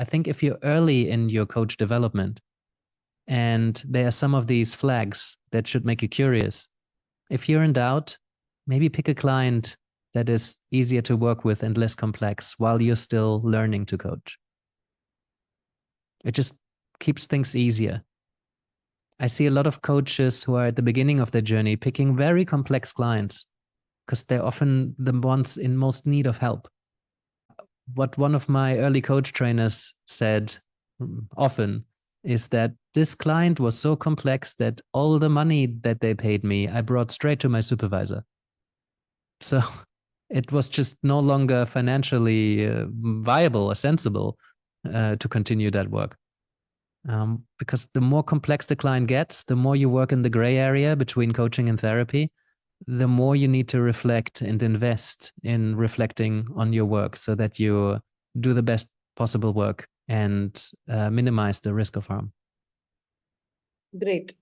I think if you're early in your coach development and there are some of these flags that should make you curious, if you're in doubt, maybe pick a client that is easier to work with and less complex while you're still learning to coach. It just keeps things easier. I see a lot of coaches who are at the beginning of their journey picking very complex clients because they're often the ones in most need of help. What one of my early coach trainers said often is that this client was so complex that all the money that they paid me, I brought straight to my supervisor. So it was just no longer financially viable or sensible to continue that work. Because the more complex the client gets, the more you work in the gray area between coaching and therapy, the more you need to reflect and invest in reflecting on your work so that you do the best possible work and minimize the risk of harm. Great.